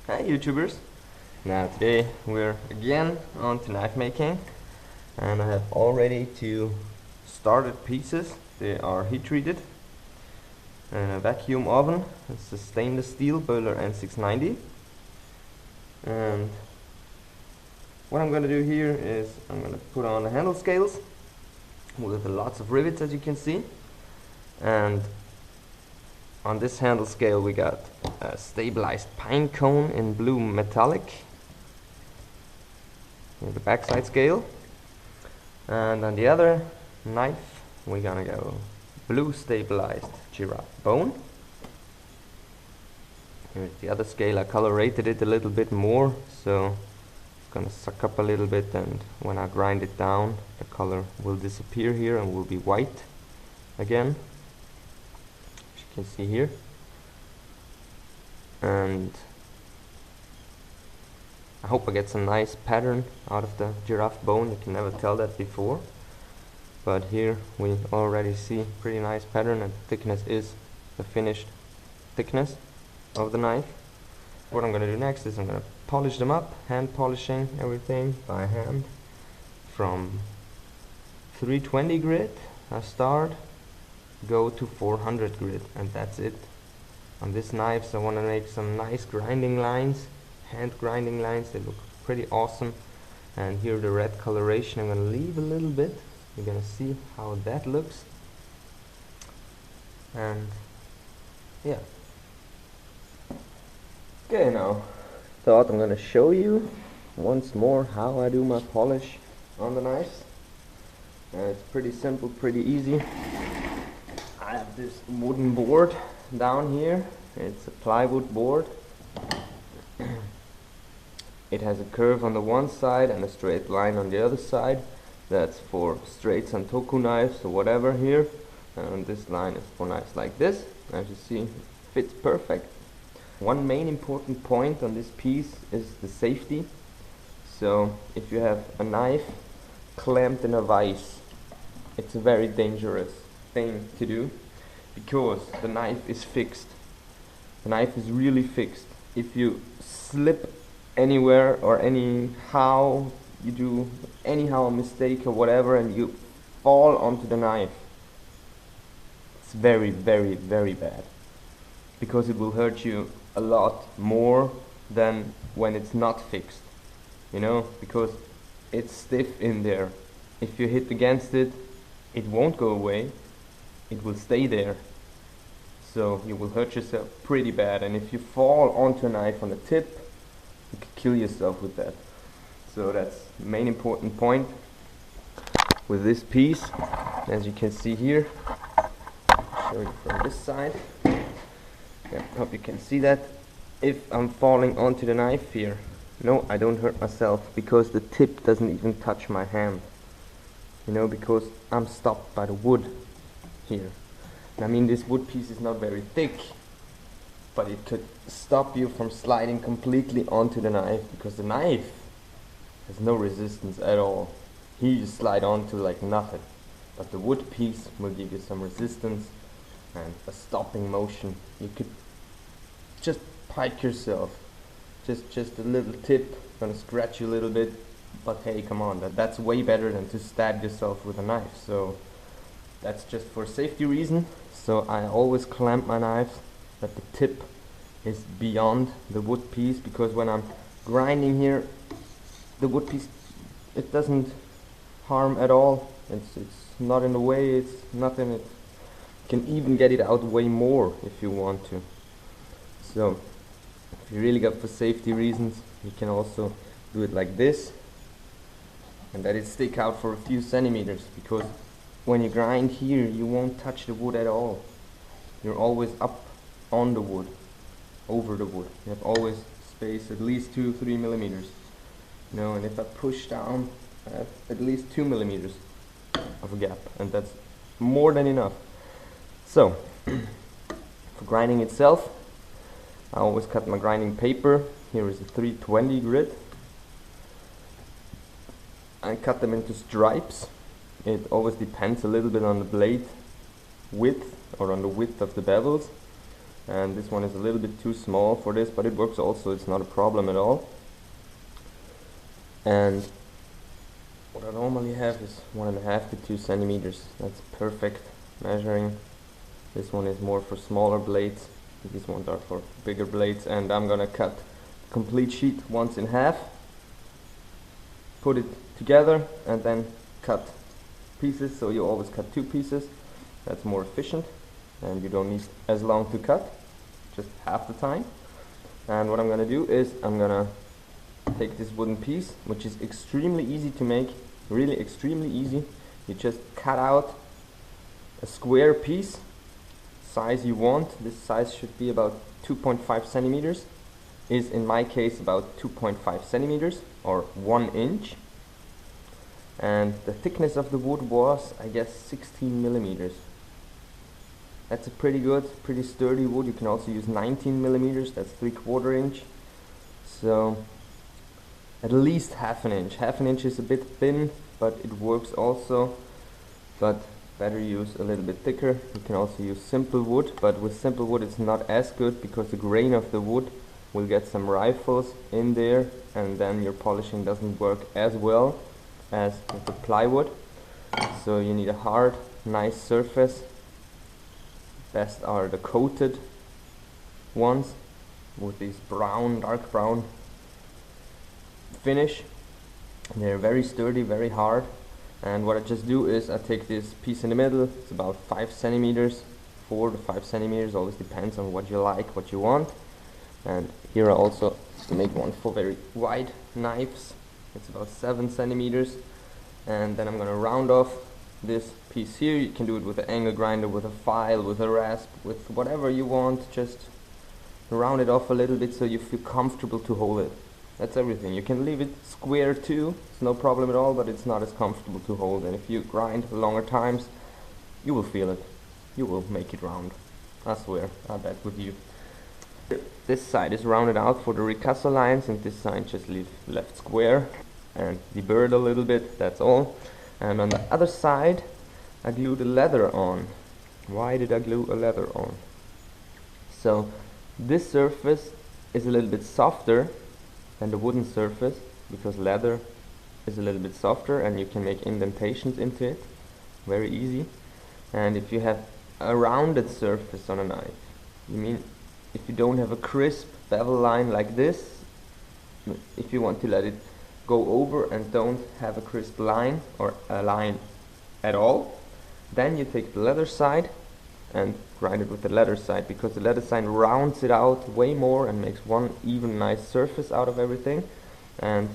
Hi YouTubers! Now today we're again on to knife making, and I have already two started pieces. They are heat treated in a vacuum oven. It's a stainless steel boiler N690, and what I'm going to do here is I'm going to put on the handle scales with lots of rivets, as you can see. And on this handle scale we got a stabilized Pinecone in blue metallic in the backside scale, and on the other knife we're gonna go blue stabilized Giraffe bone. Here's the other scale. I color rated it a little bit more, so it's gonna suck up a little bit, and when I grind it down the color will disappear here and will be white again, as you can see here. And I hope I get some nice pattern out of the giraffe bone. You can never tell that before, but here we already see pretty nice pattern, and thickness is the finished thickness of the knife. What I'm gonna do next is I'm gonna polish them up, hand polishing everything by hand from 320 grit. I start, go to 400 grit, and that's it. On this knife, so I want to make some nice grinding lines, hand grinding lines. They look pretty awesome. And here the red coloration I'm going to leave a little bit. You're going to see how that looks. And yeah. Okay, now thought I'm going to show you once more how I do my polish on the knives. It's pretty simple, pretty easy. I have this wooden board down here. It's a plywood board. It has a curve on the one side and a straight line on the other side. That's for straight santoku knives or whatever here. And this line is for knives like this. As you see, it fits perfect. One main important point on this piece is the safety. So if you have a knife clamped in a vise, it's a very dangerous thing to do, because the knife is fixed. The knife is really fixed. If you slip anywhere or anyhow, you do anyhow a mistake or whatever, and you fall onto the knife, it's very, very, very bad, because it will hurt you a lot more than when it's not fixed, you know, because it's stiff in there. If you hit against it, it won't go away. It will stay there, so you will hurt yourself pretty bad. And if you fall onto a knife on the tip, you could kill yourself with that. So that's the main important point with this piece. As you can see here, I'll show you from this side. Yeah, hope you can see that. If I'm falling onto the knife here, no, I don't hurt myself, because the tip doesn't even touch my hand, you know, because I'm stopped by the wood here. And I mean, this wood piece is not very thick, but it could stop you from sliding completely onto the knife, because the knife has no resistance at all. Here you slide onto like nothing, but the wood piece will give you some resistance and a stopping motion. You could just pike yourself, just a little tip, gonna scratch you a little bit, but hey, come on, that's way better than to stab yourself with a knife. So that's just for safety reason. So I always clamp my knife that the tip is beyond the wood piece, because when I'm grinding here, the wood piece, it doesn't harm at all. It's not in the way, it's nothing. It can even get it out way more if you want to. So if you really got for safety reasons, you can also do it like this, and let it stick out for a few centimeters, because when you grind here, you won't touch the wood at all. You're always up on the wood, over the wood. You have always space, at least 2-3 millimeters. You know, and if I push down, I have at least 2 millimeters of a gap, and that's more than enough. So, for grinding itself, I always cut my grinding paper. Here is a 320 grit. I cut them into stripes. It always depends a little bit on the blade width, or on the width of the bevels. and this one is a little bit too small for this, but it works also, it's not a problem at all. And what I normally have is 1.5 to 2 centimeters. That's perfect measuring. This one is more for smaller blades, these ones are for bigger blades. And I'm gonna cut the complete sheet once in half, put it together, and then cut pieces. So you always cut 2 pieces, that's more efficient, and you don't need as long to cut, just half the time. And what I'm gonna do is I'm gonna take this wooden piece, which is extremely easy to make, really extremely easy. You just cut out a square piece, size you want. This size should be about 2.5 centimeters, is in my case about 2.5 centimeters or 1 inch. And the thickness of the wood was, I guess, 16 millimeters. That's a pretty good, pretty sturdy wood. You can also use 19 millimeters, that's 3/4 inch. So at least half an inch. Half an inch is a bit thin, but it works also. But better use a little bit thicker. You can also use simple wood, but with simple wood it's not as good because the grain of the wood will get some riffles in there, and then your polishing doesn't work as well as with the plywood. So you need a hard, nice surface. Best are the coated ones with this brown, dark brown finish. They're very sturdy, very hard. And what I just do is I take this piece in the middle, it's about 5 centimeters, 4 to 5 centimeters, always depends on what you like, what you want. And here I also make one for very wide knives, it's about 7 centimeters. And then I'm gonna round off this piece here. You can do it with an angle grinder, with a file, with a rasp, with whatever you want. Just round it off a little bit so you feel comfortable to hold it. That's everything. You can leave it square too, it's no problem at all, but it's not as comfortable to hold. And if you grind longer times, you will feel it. You will make it round. I swear, I bet with you. This side is rounded out for the ricasso lines, and this side just leave left square and deburr it a little bit, that's all. And on the other side, I glue the leather on. Why did I glue a leather on? So this surface is a little bit softer than the wooden surface, because leather is a little bit softer and you can make indentations into it very easy. And if you have a rounded surface on a knife, you mean if you don't have a crisp bevel line like this, if you want to let it go over and don't have a crisp line or a line at all, then you take the leather side and grind it with the leather side, because the leather side rounds it out way more and makes one even nice surface out of everything. And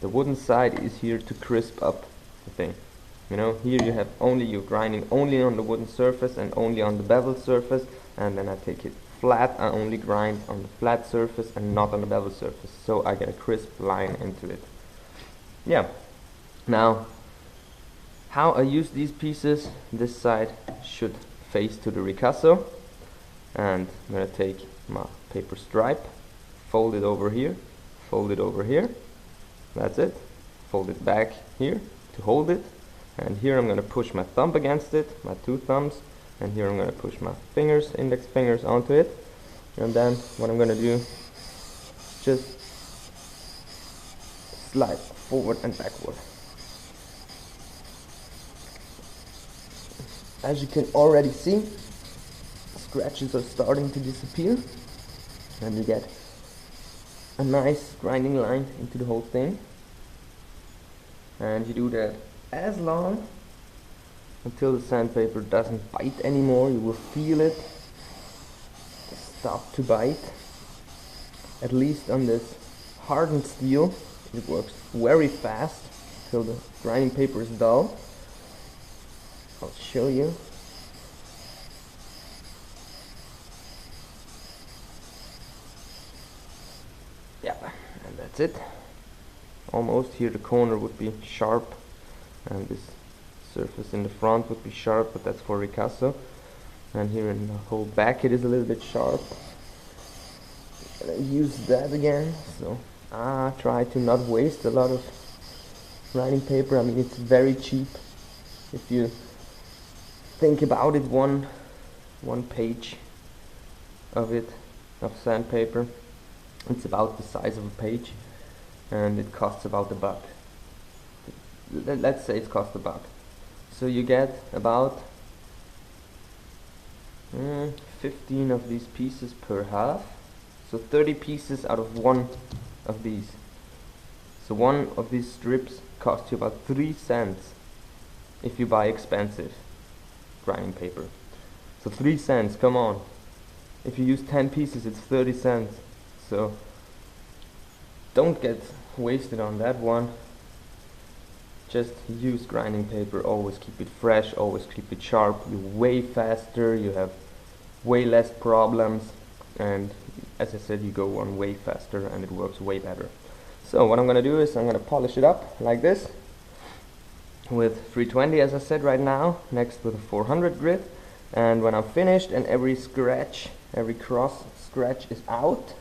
the wooden side is here to crisp up the thing. You know, here you have only, you're grinding only on the wooden surface and only on the bevel surface, and then I take it flat, I only grind on the flat surface and not on the bevel surface, so I get a crisp line into it. Yeah, now how I use these pieces, this side should face to the ricasso, and I'm going to take my paper stripe, fold it over here, fold it over here, that's it, fold it back here to hold it, and here I'm going to push my thumb against it, my 2 thumbs, and here I'm going to push my fingers, index fingers onto it, and then what I'm going to do, just slide forward and backward. As you can already see, scratches are starting to disappear, and you get a nice grinding line into the whole thing. And you do that as long until the sandpaper doesn't bite anymore. You will feel it stop to bite. At least on this hardened steel, it works very fast till the grinding paper is dull. I'll show you. Yeah, and that's it. Almost here the corner would be sharp, and this surface in the front would be sharp, but that's for ricasso. And here in the whole back it is a little bit sharp. And I use that again, so I try to not waste a lot of writing paper. I mean, it's very cheap. If you think about it, one page of it, of sandpaper. It's about the size of a page, and it costs about $1. Let's say it costs $1. So you get about 15 of these pieces per half. So 30 pieces out of one of these. So one of these strips costs you about 3 cents if you buy expensive grinding paper. So 3 cents, come on. If you use 10 pieces, it's 30 cents. So don't get wasted on that one. Just use grinding paper, always keep it fresh, always keep it sharp. You're way faster, you have way less problems, and as I said, you go on way faster and it works way better. So what I'm going to do is I'm going to polish it up like this with 320, as I said, right now, next with a 400 grit. And when I'm finished and every scratch, every cross scratch is out,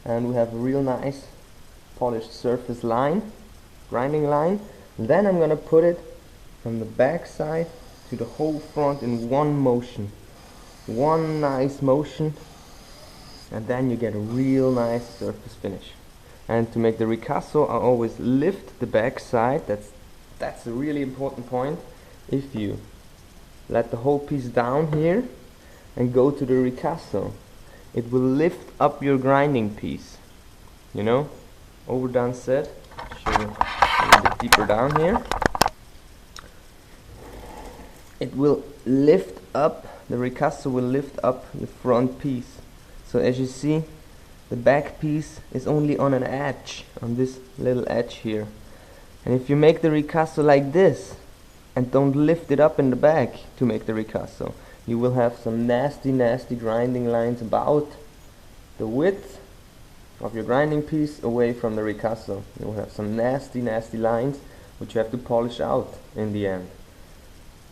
and we have a real nice polished surface line, grinding line, then I'm going to put it from the back side to the whole front in one motion. One nice motion, and then you get a real nice surface finish. And to make the ricasso, I always lift the back side. That's a really important point. If you let the whole piece down here and go to the ricasso, it will lift up your grinding piece. You know, overdone said. Show you a little bit deeper down here. It will lift up, the ricasso will lift up the front piece. So as you see, the back piece is only on an edge, on this little edge here. And if you make the ricasso like this and don't lift it up in the back to make the ricasso, you will have some nasty grinding lines about the width of your grinding piece away from the ricasso. You will have some nasty lines which you have to polish out in the end.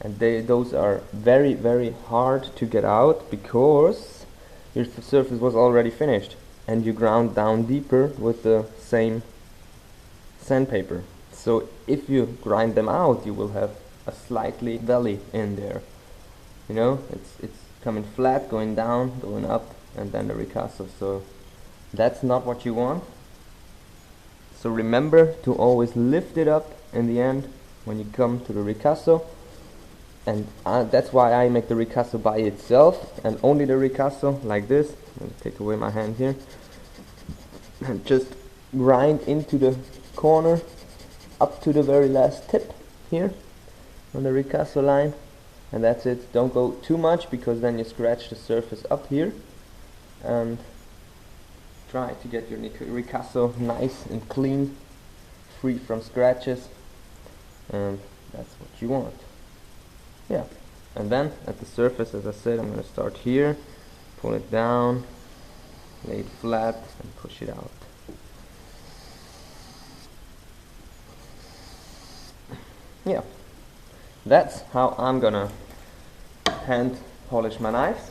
And those are very hard to get out because your surface was already finished and you ground down deeper with the same sandpaper. So if you grind them out, you will have a slightly valley in there. You know, it's coming flat, going down, going up, and then the ricasso. So that's not what you want. So remember to always lift it up in the end when you come to the ricasso. And that's why I make the ricasso by itself, and only the ricasso like this. I'm going to take away my hand here and just grind into the corner up to the very last tip here on the ricasso line, and that's it. Don't go too much because then you scratch the surface up here, and try to get your ricasso nice and clean, free from scratches, and that's what you want. Yeah, and then at the surface, as I said, I'm going to start here, pull it down, lay it flat, and push it out. Yeah, that's how I'm going to hand polish my knives.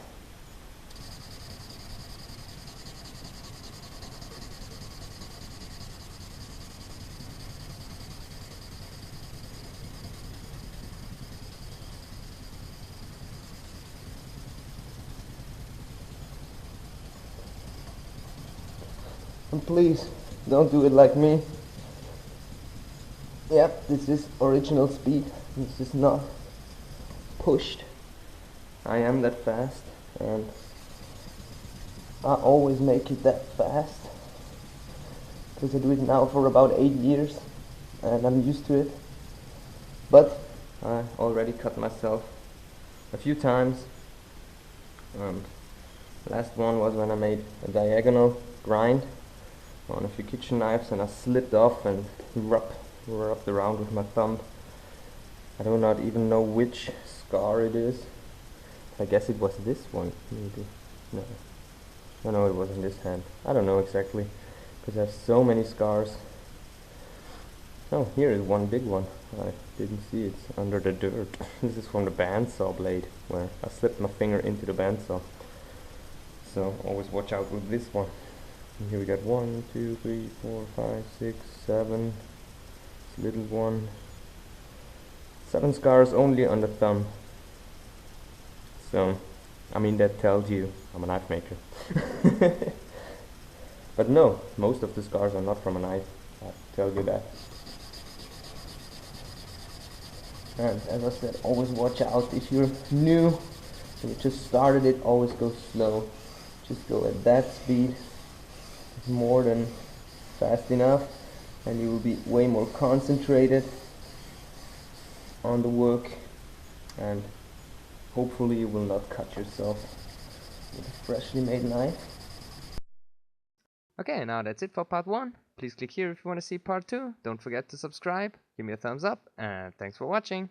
And please, don't do it like me. Yep, this is original speed. This is not pushed. I am that fast, and I always make it that fast. Because I do it now for about 8 years, and I'm used to it. But I already cut myself a few times. Last one was when I made a diagonal grind on a few kitchen knives, and I slipped off and rubbed around with my thumb. I do not even know which scar it is. I guess it was this one, maybe. No, it wasn't this hand. I don't know exactly, because I have so many scars. Oh, here is one big one. I didn't see it. It's under the dirt. This is from the bandsaw blade, where I slipped my finger into the bandsaw. So always watch out with this one. And here we got 1, 2, 3, 4, 5, 6, 7. This little one. 7 scars only on the thumb. So I mean, that tells you I'm a knife maker. But no, most of the scars are not from a knife, I tell you that. And as I said, always watch out if you're new, if you just started it, always go slow. Just go at that speed, more than fast enough, and you will be way more concentrated on the work, and hopefully you will not cut yourself with a freshly made knife. Okay, now that's it for part 1. Please click here if you want to see part 2. Don't forget to subscribe, give me a thumbs up, and thanks for watching.